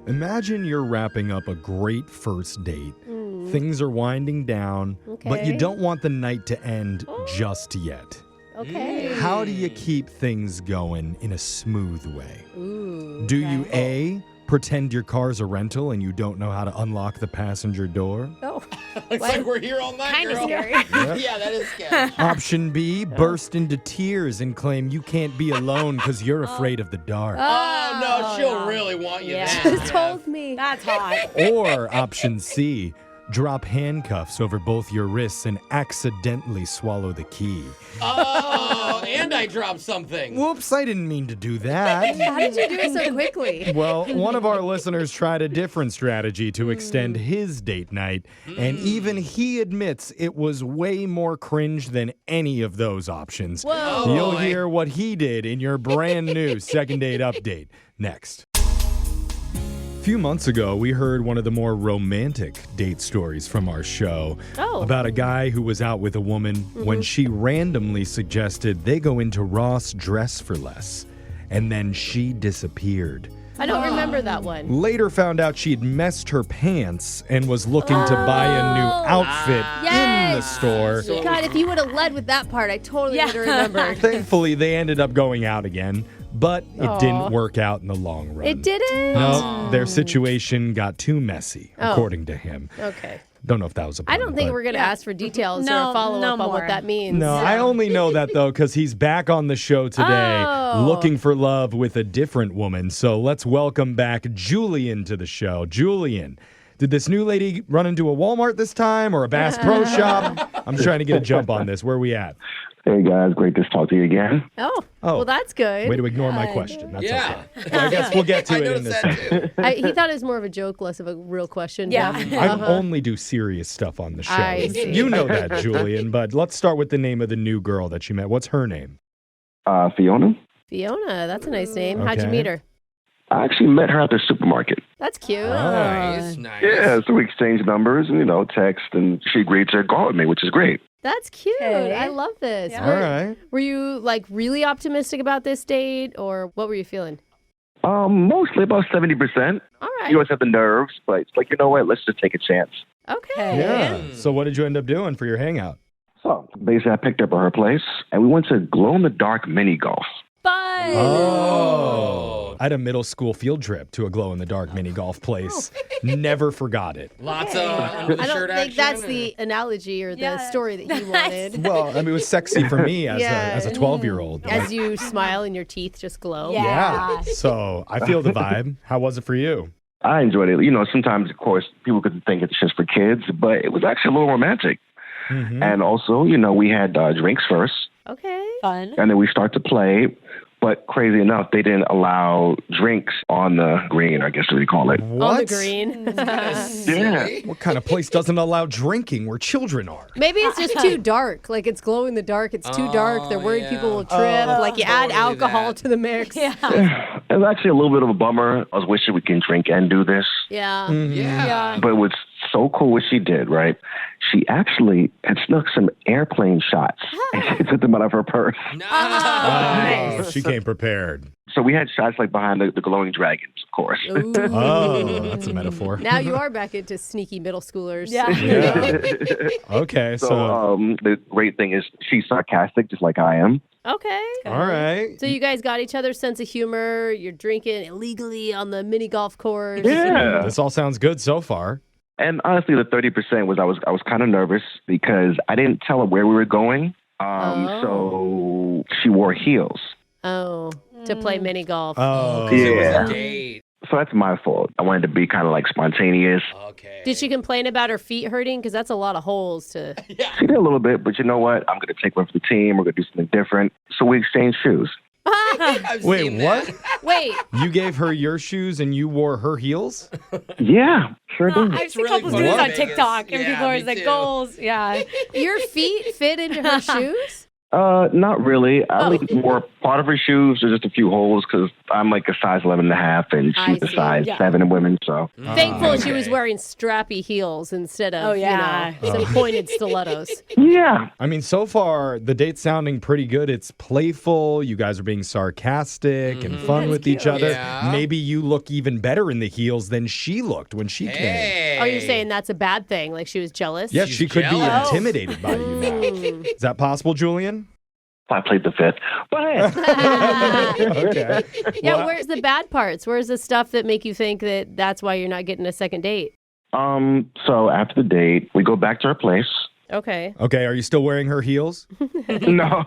Imagine you're wrapping up a great first date. Things are winding down, but you don't want the night to end just yet. Okay. How do you keep things going in a smooth way? Ooh, Do you A, pretend your car's a rental and you don't know how to unlock the passenger door? Oh. Looks like we're here all night, Kind of girl. scary. Yeah, that is scary. Option B, burst into tears and claim you can't be alone because you're afraid of the dark. Oh, no, she'll really want you Yeah. then. Just told me. That's hot. Or option C, drop handcuffs over both your wrists and accidentally swallow the key. Oh, and I dropped something. Whoops, I didn't mean to do that. How did you do it so quickly? Well, one of our listeners tried a different strategy to extend his date night, and even he admits it was way more cringe than any of those options. Whoa. You'll boy. hear what he did in your brand new second date update next. A few months ago, we heard one of the more romantic date stories from our show about a guy who was out with a woman when she randomly suggested they go into Ross Dress for Less, and then she disappeared. I don't remember that one. Later found out she'd messed her pants and was looking to buy a new outfit in the store. God, if you would have led with that part, I totally would have remembered. Thankfully, they ended up going out again, but it didn't work out in the long run. It didn't? No, their situation got too messy, according to him. Okay. Don't know if that was a I bummer, don't think but- we're going to ask for details or a follow-up on what that means. No, I only know that, though, because he's back on the show today looking for love with a different woman. So let's welcome back Julian to the show. Julian, did this new lady run into a Walmart this time or a Bass Pro Shop? I'm trying to get a jump on this. Where are we at? Hey guys, great to talk to you again. Oh, well, that's good. Way to ignore my question. That's Yeah. okay. Well, I guess we'll get to I it in noticed a that second. too. He thought it was more of a joke, less of a real question. Yeah. I only do serious stuff on the show. I see. You know that, Julian, but let's start with the name of the new girl that you met. What's her name? Fiona. Fiona, that's a nice name. How'd you Okay. meet her? I actually met her at the supermarket. That's cute. Nice, nice. Yeah, so we exchanged numbers and, text, and she agreed to go out with me, which is great. That's cute. Okay. I love this. Yeah. All right. Were you really optimistic about this date, or what were you feeling? Mostly about 70%. All right. You always have the nerves, but it's like, you know what, let's just take a chance. Okay. Yeah. So what did you end up doing for your hangout? So basically, I picked up at her place, and we went to glow-in-the-dark mini golf. Fun. Oh. I had a middle school field trip to a glow-in-the-dark mini golf place. Never forgot it. Lots of under the I don't shirt think action. that's the analogy or the story that you wanted. Well, I mean, it was sexy for me as Yeah. a 12-year-old. As you smile and your teeth just glow. Yeah. So I feel the vibe. How was it for you? I enjoyed it. Sometimes, of course, people could think it's just for kids, but it was actually a little romantic. Mm-hmm. And also, we had drinks first, Okay. Fun. and then we start to play. But crazy enough, they didn't allow drinks on the green, I guess what you call it. What? On the green. Yeah. What kind of place doesn't allow drinking where children are? Maybe it's just too dark. Like it's glow in the dark. It's too dark. They're worried people will trip. Like you add Totally alcohol that. to the mix. Yeah. It was actually a little bit of a bummer. I was wishing we can drink and do this. Yeah. Yeah. But it was so cool what she did, right? She actually had snuck some airplane shots and she took them out of her purse. Oh, she came prepared. So we had shots like behind the glowing dragons, of course. Ooh. Oh, that's a metaphor. Now you are back into sneaky middle schoolers. Yeah. Yeah. Okay, So so the great thing is she's sarcastic, just like I am. Okay. all right. So you guys got each other's sense of humor. You're drinking illegally on the mini golf course. Yeah. This all sounds good so far. And honestly, the 30% was I was kind of nervous because I didn't tell her where we were going. So she wore heels. Oh, to play mini golf. Oh, It was Yeah. a date. So that's my fault. I wanted to be kind of like spontaneous. Okay. Did she complain about her feet hurting? Because that's a lot of holes to. Yeah. She did a little bit, but you know what? I'm going to take one for the team. We're going to do something different. So we exchanged shoes. I've Wait, seen what? that. Wait, You gave her your shoes and you wore her heels? Yeah, sure did. I've seen really couples fun do this in on Vegas. TikTok, and Yeah, people are me always like, too. goals. Yeah. your feet fit into her shoes? Not really. I like more part of her shoes or just a few holes because I'm like a size 11.5 and she's a size 7 in women. So thankful she was wearing strappy heels instead of some pointed stilettos. Yeah. I mean, so far the date's sounding pretty good. It's playful. You guys are being sarcastic and fun with each other. Yeah. Maybe you look even better in the heels than she looked when she came. Oh, you're saying that's a bad thing? Like she was jealous? Yes, she could be jealous. intimidated by you now. Is that possible, Julian? I played the fifth. But hey. Okay. Yeah, Well, where's the bad parts? Where's the stuff that make you think that that's why you're not getting a second date? So after the date, we go back to her place. Okay. Okay, are you still wearing her heels? No.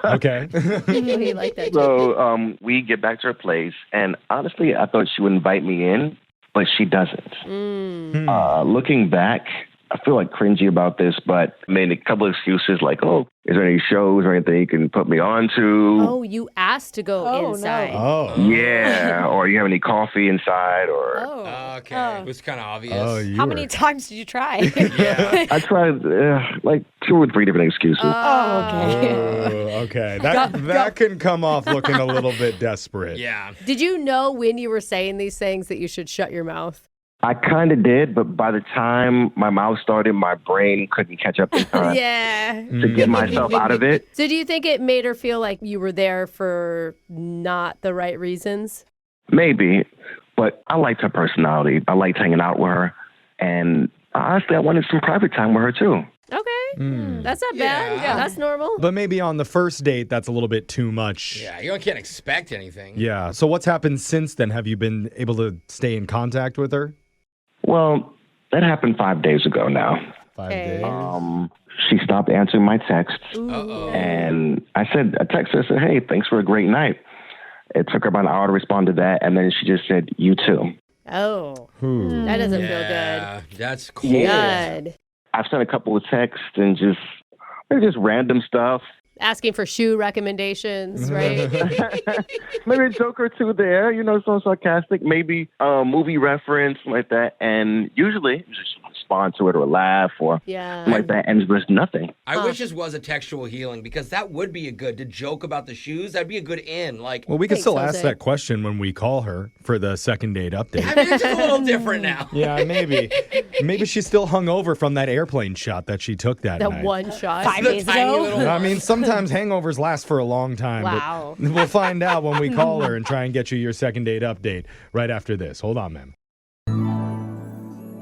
Okay. You like that. So we get back to her place, and honestly, I thought she would invite me in, but she doesn't. Looking back, I feel like cringy about this, but I made a couple of excuses like, oh, is there any shows or anything you can put me on to? Oh, you asked to go inside. Oh. Yeah, or you have any coffee inside, or Okay. It was kind of obvious. Oh, you How were- many times did you try? Yeah. I tried like 2 or 3 different excuses. okay. Oh, okay. That can come off looking a little bit desperate. Yeah. Did you know when you were saying these things that you should shut your mouth? I kind of did, but by the time my mouth started, my brain couldn't catch up in time Yeah. to get myself out of it. So do you think it made her feel like you were there for not the right reasons? Maybe, but I liked her personality. I liked hanging out with her, and honestly, I wanted some private time with her too. Okay. That's not bad. Yeah. That's normal. But maybe on the first date, that's a little bit too much. Yeah, you can't expect anything. Yeah. So what's happened since then? Have you been able to stay in contact with her? Well, that happened 5 days ago now. 5 Okay. days. She stopped answering my texts, Uh-oh. and I texted her, I said, hey, thanks for a great night. It took her about an hour to respond to that, and then she just said, you too. Oh, Ooh. that doesn't feel Yeah, that's cool. Yeah. good. Good. I've sent a couple of texts and maybe just random stuff. Asking for shoe recommendations, right? Maybe a joke or two there, something sarcastic, maybe a movie reference, something like that. And usually just respond to it or laugh or Yeah. something like that, and there's nothing. I wish this was a textual healing because that would be to joke about the shoes. That'd be a good in. Like, Well, we can Thanks, still ask Jose. that question when we call her for the second date update. I mean, it's just a little different now. Yeah, maybe. Maybe she's still hungover from that airplane shot that she took that That night. one shot. 5 The days tiny ago. little I mean, sometimes hangovers last for a long time. Wow. But we'll find out when we call her and try and get you your second date update right after this. Hold on, ma'am.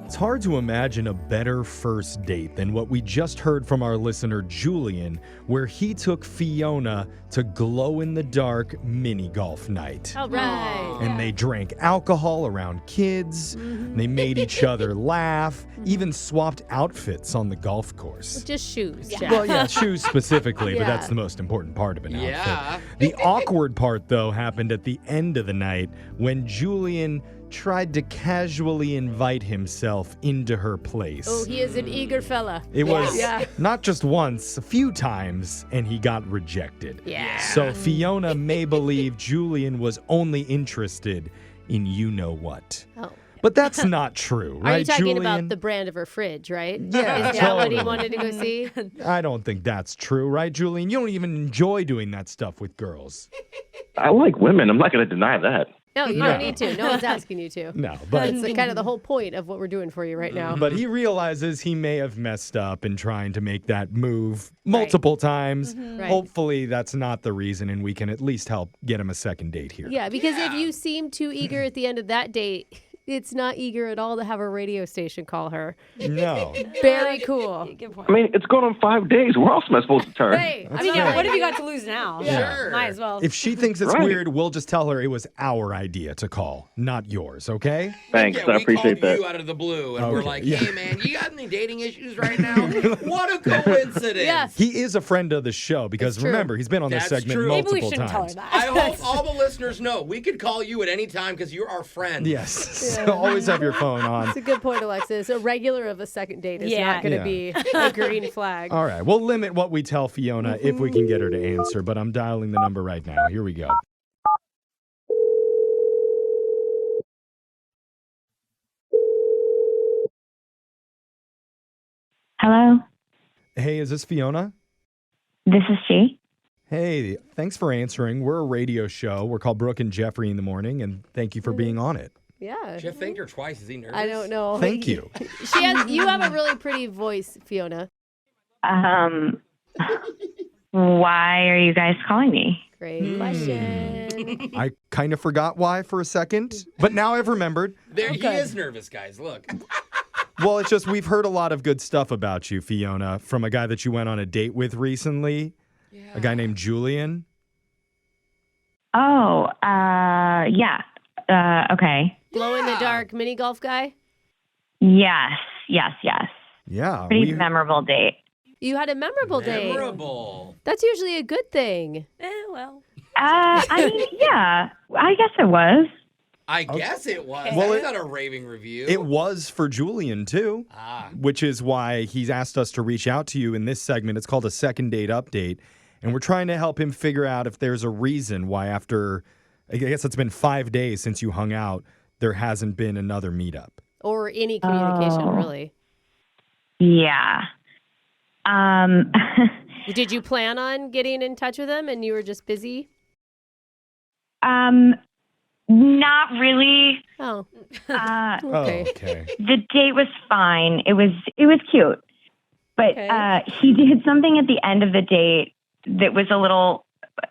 It's hard to imagine a better first date than what we just heard from our listener Julian, where he took Fiona to glow-in-the-dark mini golf night. All right. And they drank alcohol around kids. They made each other laugh, even swapped outfits on the golf course. Just shoes, Jack. Well, yeah, shoes specifically, but Yeah. that's the most important part of an outfit. Yeah. The awkward part, though, happened at the end of the night when Julian tried to casually invite himself into her place. Oh, he is an eager fella. It was Yeah. not just once, a few times, and he got rejected. Yeah. So Fiona may believe Julian was only interested in you-know-what. Oh. But that's not true, right, Are you talking Julian? about the brand of her fridge, right? Yeah, Is that what he totally. wanted to go see? I don't think that's true, right, Julian? You don't even enjoy doing that stuff with girls. I like women. I'm not going to deny that. No, you No. don't need to. No one's asking you to. No, but That's kind of the whole point of what we're doing for you right now. But he realizes he may have messed up in trying to make that move multiple times. Right. Hopefully, that's not the reason, and we can at least help get him a second date here. Yeah, because if you seem too eager at the end of that date, it's not eager at all to have a radio station call her. No. Very cool. Good point. I mean, it's going on 5 days. Where else am I supposed to turn? Hey, I mean, yeah, what have you got to lose now? Sure. Might as well. If she thinks it's Right. weird, we'll just tell her it was our idea to call, not yours, okay? Thanks. Yeah, I we appreciate called that. you out of the blue, and we're Okay, like, yeah. hey, man, you got any dating issues right now? What a coincidence. Yes. He is a friend of the show because It's true. remember, he's been on this That's segment true. Maybe we multiple shouldn't tell her times. that. I hope all the listeners know we could call you at any time because you're our friend. Yes. So always have your phone on. It's a good point, Alexis. A regular of a second date is Yeah. not going to be a green flag. All right, we'll limit what we tell Fiona if we can get her to answer, but I'm dialing the number right now. Here we go. Hello, Hey, is this Fiona? this is she. Hey, thanks for answering. We're a radio show. We're called Brooke and Jeffrey in the Morning, and thank you for being on it. Yeah. Jeff thanked her twice. Is he nervous? I don't know. Thank you. You have a really pretty voice, Fiona. Why are you guys calling me? Great question. I kind of forgot why for a second, but now I've remembered. He is nervous, guys. Look. Well, it's just we've heard a lot of good stuff about you, Fiona, from a guy that you went on a date with recently, a guy named Julian. Oh, yeah. Okay. Glow in the dark mini golf guy? Yes. Yeah. Pretty memorable date. You had a memorable date. Memorable. That's usually a good thing. Well. I mean, yeah. I guess it was. I guess it was. Well, That's not a raving review. It was for Julian, too, which is why he's asked us to reach out to you in this segment. It's called a second date update, and we're trying to help him figure out if there's a reason why after, I guess it's been 5 days since you hung out, there hasn't been another meetup. Or any communication, really. Yeah. Did you plan on getting in touch with him and you were just busy? Not really. Oh. Okay. Oh, okay. The date was fine. It was cute. But he did something at the end of the date that was a little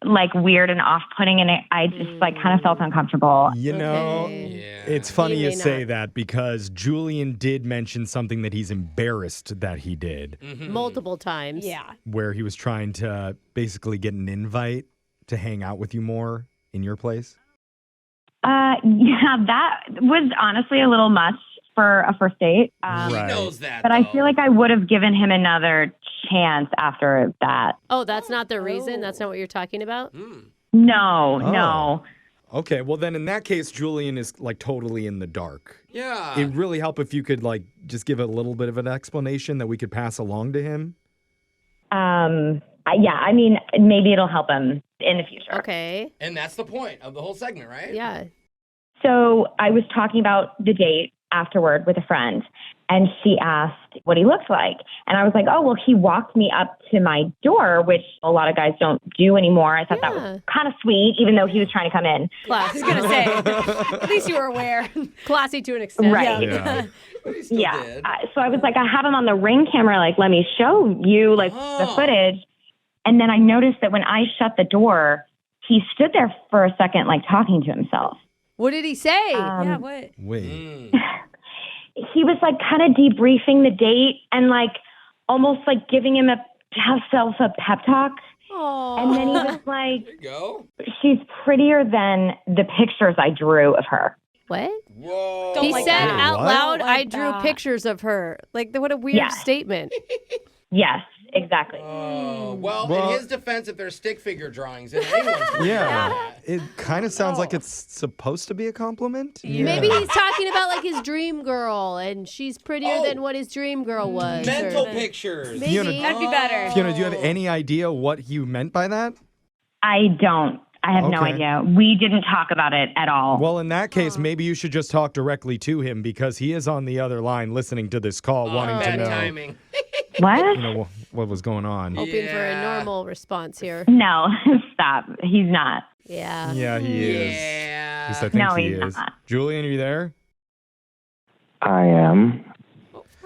like weird and off-putting, and I just like kind of felt uncomfortable. You know, it's funny He you may say not. that because Julian did mention something that he's embarrassed that he did, Multiple times. Yeah. where he was trying to basically get an invite to hang out with you more in your place. Yeah, that was honestly a little much for a first date. He Right. knows that. But I feel like I would have given him another chance after that. Oh, that's not the reason? That's not what you're talking about? No. Okay, well then in that case, Julian is like totally in the dark. Yeah. It'd really help if you could like just give a little bit of an explanation that we could pass along to him. Yeah, I mean, maybe it'll help him in the future. Okay. And that's the point of the whole segment, right? Yeah. So I was talking about the date afterward with a friend, and she asked what he looked like. And I was like, oh, well, he walked me up to my door, which a lot of guys don't do anymore. I thought that was kind of sweet, even though he was trying to come in. I was going to say, at least you were aware. Classy to an extent. Right. Yeah. But he still did. So I was like, I have him on the Ring camera. Like, let me show you like the footage. And then I noticed that when I shut the door, he stood there for a second, like talking to himself. What did he say? Yeah, what? Wait. He was like kind of debriefing the date and like almost like giving himself a pep talk. Oh. And then he was like, There you go. she's prettier than the pictures I drew of her. What? Whoa. Don't He like said that. out What? loud, Don't like I drew that. pictures of her. Like, what a weird Yeah. statement. Yes, exactly. Well, in his defense, if there's stick figure drawings, then anyone's gonna do Yeah. that. It kind of sounds like it's supposed to be a compliment. Maybe he's talking about like his dream girl and she's prettier than what his dream girl was. Mental or- pictures. Maybe. Fiona- That'd be better. Fiona, do you have any idea what you meant by that? I don't. I have no Okay. idea. We didn't talk about it at all. Well, in that case, maybe you should just talk directly to him because he is on the other line listening to this call, wanting to Bad know, timing. What? you know what was going on. Hoping for a normal response here. No, stop. He's not. Yeah. Yeah, he is. Yeah. At least I think No, he he's is. not. Julian, are you there? I am.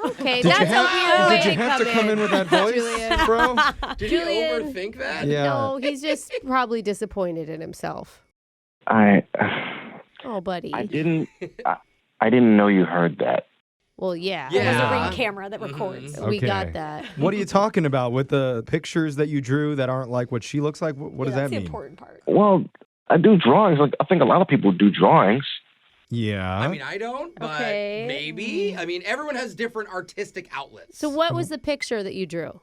Okay, Did that's you have, a weird way did you have to come in with that voice, Julian. bro? Did Julian. he overthink that? Yeah. No, he's just probably disappointed in himself. I Oh, buddy. didn't. I didn't know you heard that. Well, yeah. There's a Yeah. Ring camera that records. We Okay. got that. What are you talking about with the pictures that you drew that aren't like what she looks like? What does That's that the mean? important part. Well, I do drawings. Like I think a lot of people do drawings. Yeah. I mean, I don't, but Okay. maybe. I mean, everyone has different artistic outlets. So, what was the picture that you drew?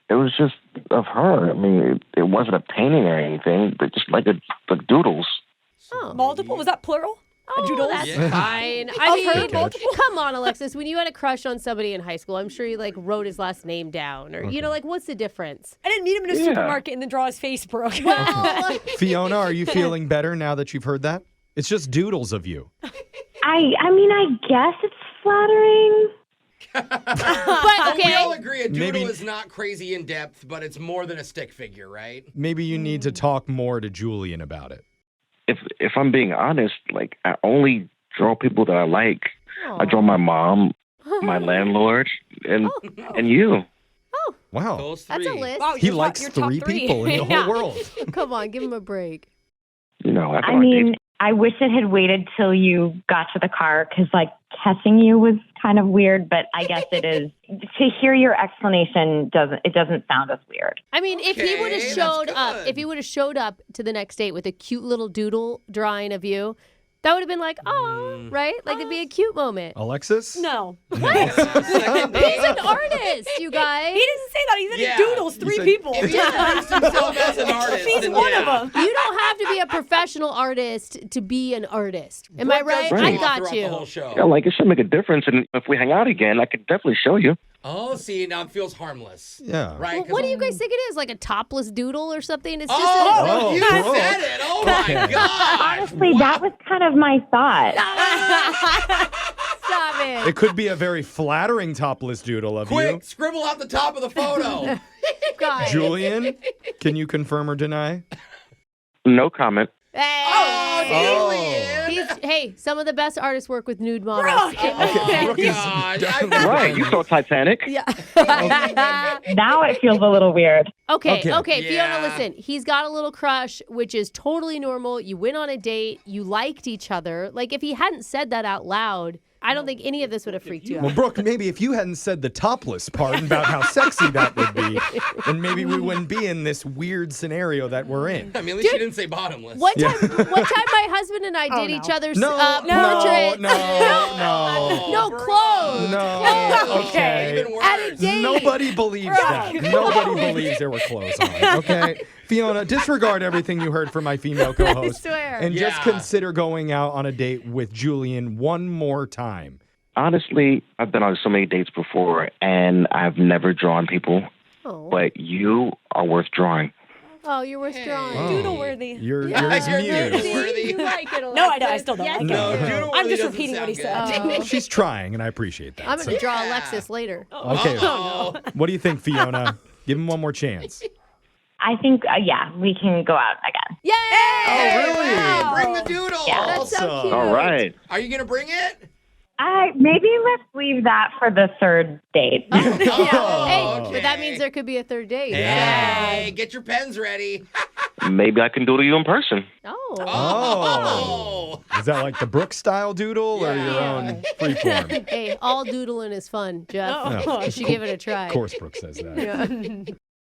It was just of her. I mean, it wasn't a painting or anything, but just like the doodles. Oh. Multiple? Was that plural? Oh, Doodles? that's Yeah. fine. Of I her mean, multiple? come on, Alexis. When you had a crush on somebody in high school, I'm sure you like wrote his last name down, or you know, like what's the difference? I didn't meet him in a supermarket and then draw his face, Brooke. Well, Fiona, are you feeling better now that you've heard that? It's just doodles of you. I mean, I guess it's flattering. But We all okay. agree a doodle Maybe- is not crazy in depth, but it's more than a stick figure, right? Maybe you need to talk more to Julian about it. If I'm being honest, like I only draw people that I like. I draw my mom, my landlord, and you. Wow. Those That's three. a list. Wow, He your likes top, your top three people in the Yeah. whole world. Come on, give him a break. You know, I mean, I wish it had waited till you got to the car because, like, catching you was kind of weird. But I guess it is. To hear your explanation doesn't sound as weird. I mean, if he would have Okay, showed that's up, good. if he would have showed up to the next date with a cute little doodle drawing of you, that would have been like, oh, right? Like it'd be a cute moment. Alexis? No. Second date. He's an artist, you guys. He didn't say that. He said Yeah. he doodles three said- people. If he introduced himself as an artist, He's then one yeah. of them. You don't have to be a professional artist to be an artist. Am I Brooke does right? draw I Right. got throughout the whole you. show. Yeah, like it should make a difference. And if we hang out again, I could definitely show you. Oh, see, now it feels harmless. Yeah. Right? Well, 'Cause- what do you guys think it is? Like a topless doodle or something? It's just Oh, you Brooke. said it. Oh, my God. Honestly, that was kind of my thought. Stop it. It could be a very flattering topless doodle of you. Quick, scribble out the top of the photo. Guys. Julian, can you confirm or deny? No comment. Hey. Hey, some of the best artists work with nude models. Oh, Brooke is God. definitely- Right. You saw Titanic. Yeah. Now it feels a little weird. Okay, Okay. Fiona, Yeah. listen. He's got a little crush, which is totally normal. You went on a date, you liked each other. Like, if he hadn't said that out loud, I don't think any of this would have freaked you Well, out. Brooke, maybe if you hadn't said the topless part about how sexy that would be, then maybe we wouldn't be in this weird scenario that we're in. I mean, at least you didn't say bottomless. One time my husband and I did each other's No, portraits. no, No, clothes. no. Okay. Even worse. At a date. Nobody believes that. Nobody believes there were clothes on. Okay, Fiona, disregard everything you heard from my female co-host. swear. And just Yeah. consider going out on a date with Julian one more time. Honestly, I've been on so many dates before, and I've never drawn people. Oh. But you are worth drawing. Oh, you're worth drawing. Oh, Doodle worthy. You're You're his doodle muse. worthy. You like it, No, I Alexis. don't. I still don't Yes, like you No, do. doodle I'm worthy just doesn't repeating what he sound said. good. Oh. She's trying, and I appreciate that. I'm going to So, draw Yeah. Alexis later. okay, Oh. what do you think, Fiona? Give him one more chance. I think, yeah, we can go out again. Yay! really? Wow. Bring the doodle. Yeah. That's so Awesome. cute. All right. Are you going to bring it? Maybe let's leave that for the third date. Hey, okay. but that means there could be a third date. Hey, get your pens ready. Maybe I can doodle you in person. Oh. Oh. Is that like the Brooke style doodle or your Yeah. own freeform? Hey, all doodling is fun, Jeff. Oh. You should give it a try. Of course, Brooke says that. Yeah.